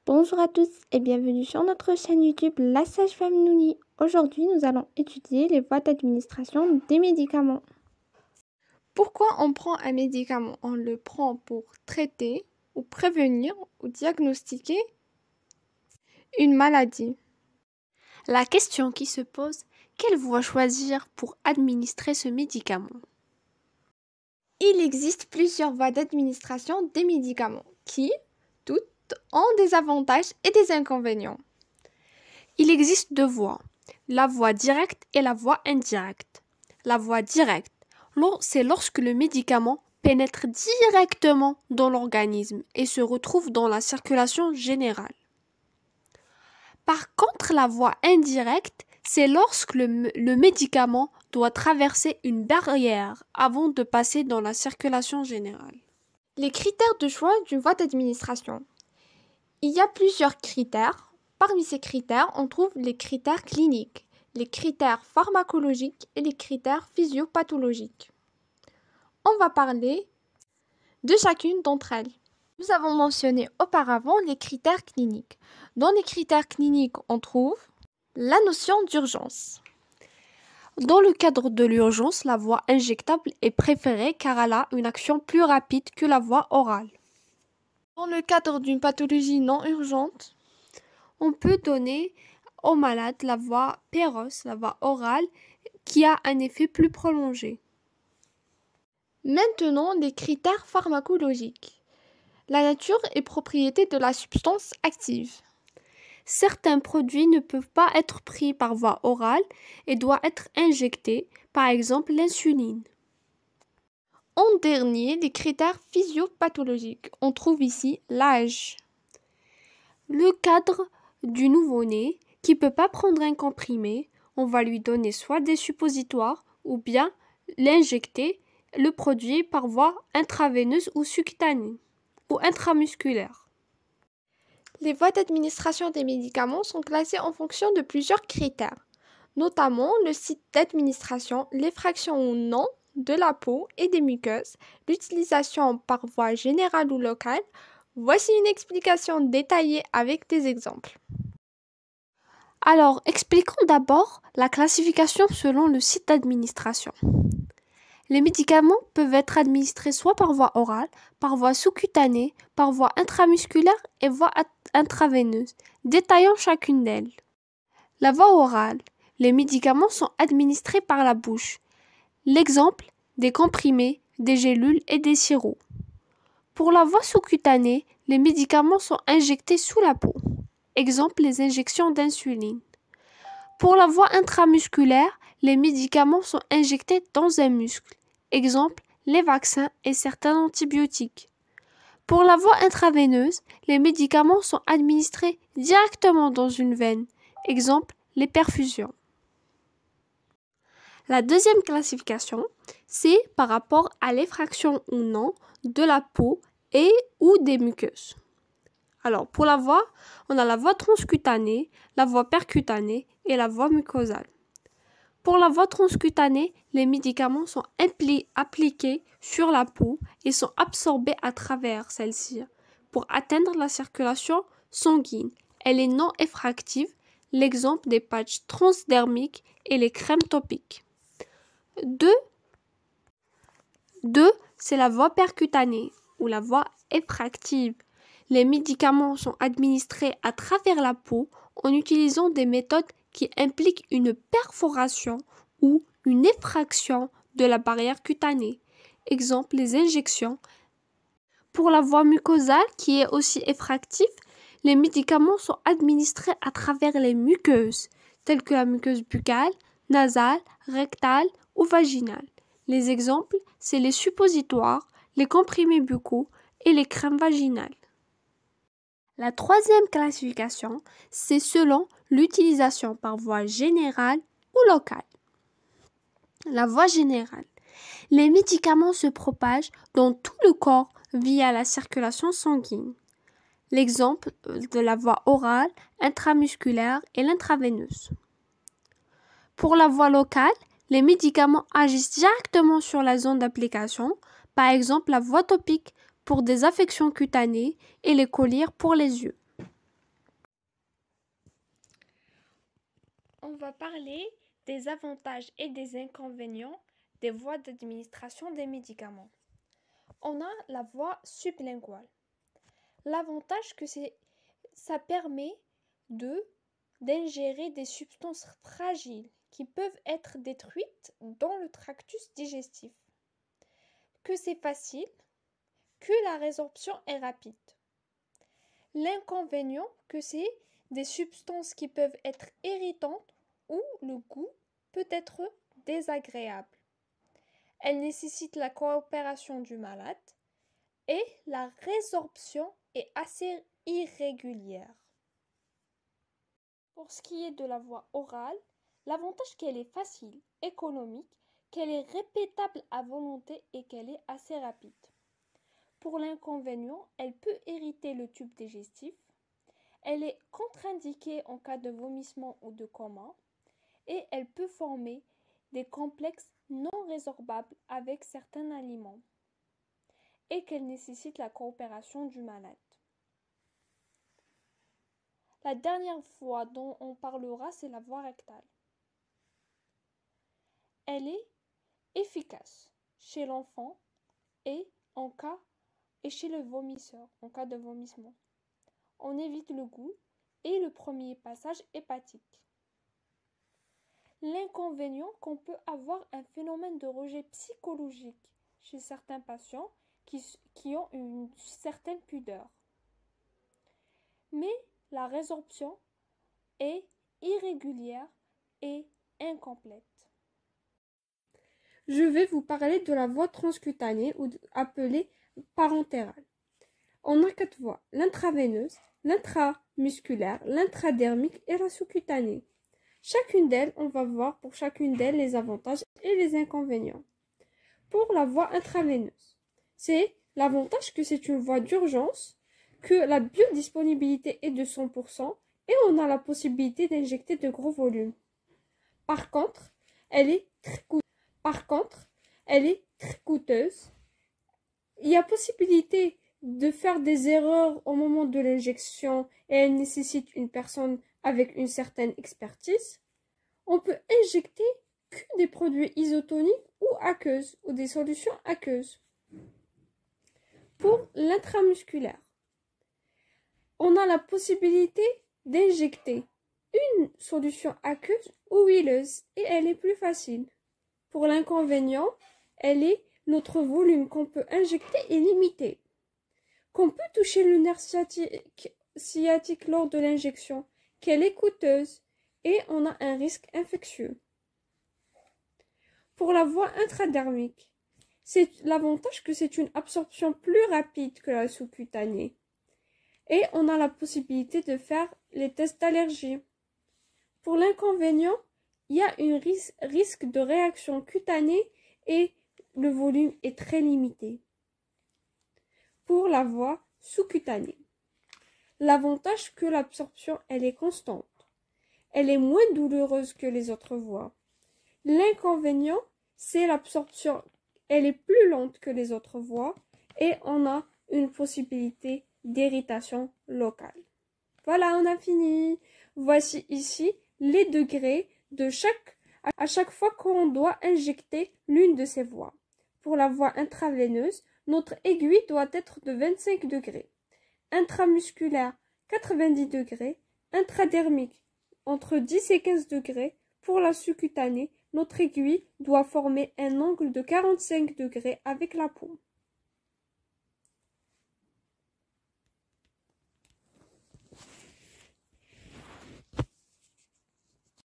Bonjour à tous et bienvenue sur notre chaîne YouTube La Sage-Femme Nouni. Aujourd'hui, nous allons étudier les voies d'administration des médicaments. Pourquoi on prend un médicament? On le prend pour traiter ou prévenir ou diagnostiquer une maladie. La question qui se pose, quelle voie choisir pour administrer ce médicament? Il existe plusieurs voies d'administration des médicaments qui, toutes, ont des avantages et des inconvénients. Il existe deux voies, la voie directe et la voie indirecte. La voie directe, c'est lorsque le médicament pénètre directement dans l'organisme et se retrouve dans la circulation générale. Par contre, la voie indirecte, c'est lorsque le médicament doit traverser une barrière avant de passer dans la circulation générale. Les critères de choix d'une voie d'administration. Il y a plusieurs critères. Parmi ces critères, on trouve les critères cliniques, les critères pharmacologiques et les critères physiopathologiques. On va parler de chacune d'entre elles. Nous avons mentionné auparavant les critères cliniques. Dans les critères cliniques, on trouve la notion d'urgence. Dans le cadre de l'urgence, la voie injectable est préférée car elle a une action plus rapide que la voie orale. Dans le cadre d'une pathologie non urgente, on peut donner au malade la voie péros, la voie orale, qui a un effet plus prolongé. Maintenant, les critères pharmacologiques. La nature et propriété de la substance active. Certains produits ne peuvent pas être pris par voie orale et doivent être injectés, par exemple l'insuline. En dernier, les critères physiopathologiques. On trouve ici l'âge. Le cadre du nouveau-né qui ne peut pas prendre un comprimé, on va lui donner soit des suppositoires ou bien l'injecter, le produit par voie intraveineuse ou subcutanée ou intramusculaire. Les voies d'administration des médicaments sont classées en fonction de plusieurs critères, notamment le site d'administration, l'effraction ou non de la peau et des muqueuses, l'utilisation par voie générale ou locale. Voici une explication détaillée avec des exemples. Alors, expliquons d'abord la classification selon le site d'administration. Les médicaments peuvent être administrés soit par voie orale, par voie sous-cutanée, par voie intramusculaire et voie intraveineuse. Détaillons chacune d'elles. La voie orale. Les médicaments sont administrés par la bouche. L'exemple, des comprimés, des gélules et des sirops. Pour la voie sous-cutanée, les médicaments sont injectés sous la peau. Exemple, les injections d'insuline. Pour la voie intramusculaire, les médicaments sont injectés dans un muscle. Exemple, les vaccins et certains antibiotiques. Pour la voie intraveineuse, les médicaments sont administrés directement dans une veine. Exemple, les perfusions. La deuxième classification, c'est par rapport à l'effraction ou non de la peau et ou des muqueuses. Alors, pour la voie, on a la voie transcutanée, la voie percutanée et la voie mucosale. Pour la voie transcutanée, les médicaments sont appliqués sur la peau et sont absorbés à travers celle-ci pour atteindre la circulation sanguine. Elle est non effractive, l'exemple des patchs transdermiques et les crèmes topiques. 2, c'est la voie percutanée ou la voie effractive. Les médicaments sont administrés à travers la peau en utilisant des méthodes qui impliquent une perforation ou une effraction de la barrière cutanée. Exemple, les injections. Pour la voie mucosale, qui est aussi effractive, les médicaments sont administrés à travers les muqueuses, telles que la muqueuse buccale, nasale, rectale ou vaginale. Les exemples, c'est les suppositoires, les comprimés buccaux et les crèmes vaginales. La troisième classification, c'est selon l'utilisation par voie générale ou locale. La voie générale. Les médicaments se propagent dans tout le corps via la circulation sanguine. L'exemple de la voie orale, intramusculaire et l'intraveineuse. Pour la voie locale, les médicaments agissent directement sur la zone d'application, par exemple la voie topique pour des affections cutanées et les collyres pour les yeux. va parler des avantages et des inconvénients des voies d'administration des médicaments. On a la voie sublinguale. L'avantage que ça permet d'ingérer des substances fragiles qui peuvent être détruites dans le tractus digestif, que c'est facile, que la résorption est rapide. L'inconvénient que c'est des substances qui peuvent être irritantes ou le goût peut être désagréable. Elles nécessitent la coopération du malade et la résorption est assez irrégulière. Pour ce qui est de la voie orale, l'avantage qu'elle est facile, économique, qu'elle est répétable à volonté et qu'elle est assez rapide. Pour l'inconvénient, elle peut irriter le tube digestif, elle est contre-indiquée en cas de vomissement ou de coma et elle peut former des complexes non résorbables avec certains aliments et qu'elle nécessite la coopération du malade. La dernière voie dont on parlera, c'est la voie rectale. Elle est efficace chez l'enfant et chez le vomisseur en cas de vomissement. On évite le goût et le premier passage hépatique. L'inconvénient qu'on peut avoir un phénomène de rejet psychologique chez certains patients qui ont une certaine pudeur. Mais la résorption est irrégulière et incomplète. Je vais vous parler de la voie transcutanée ou appelée parentérale. On a 4 voies, l'intraveineuse, l'intramusculaire, l'intradermique et la sous-cutanée. Chacune d'elles, on va voir pour chacune d'elles les avantages et les inconvénients. Pour la voie intraveineuse, c'est l'avantage que c'est une voie d'urgence, que la biodisponibilité est de 100% et on a la possibilité d'injecter de gros volumes. Par contre, elle est très coûteuse. Il y a possibilité de faire des erreurs au moment de l'injection et elle nécessite une personne avec une certaine expertise. On peut injecter que des produits isotoniques ou aqueuses ou des solutions aqueuses. Pour l'intramusculaire, on a la possibilité d'injecter une solution aqueuse ou huileuse et elle est plus facile. Pour l'inconvénient, notre volume qu'on peut injecter est limité. Qu'on peut toucher le nerf sciatique lors de l'injection, qu'elle est coûteuse et on a un risque infectieux. Pour la voie intradermique, c'est l'avantage que c'est une absorption plus rapide que la sous-cutanée et on a la possibilité de faire les tests d'allergie. Pour l'inconvénient, il y a un risque de réaction cutanée et le volume est très limité. Pour la voie sous-cutanée, l'avantage que l'absorption elle est constante. Elle est moins douloureuse que les autres voies. L'inconvénient, c'est l'absorption. Elle est plus lente que les autres voies et on a une possibilité d'irritation locale. Voilà, on a fini. Voici ici les degrés à chaque fois qu'on doit injecter l'une de ces voies. Pour la voie intraveineuse, notre aiguille doit être de 25 degrés. Intramusculaire, 90 degrés. Intradermique, entre 10 et 15 degrés. Pour la sous-cutanée, notre aiguille doit former un angle de 45 degrés avec la paume.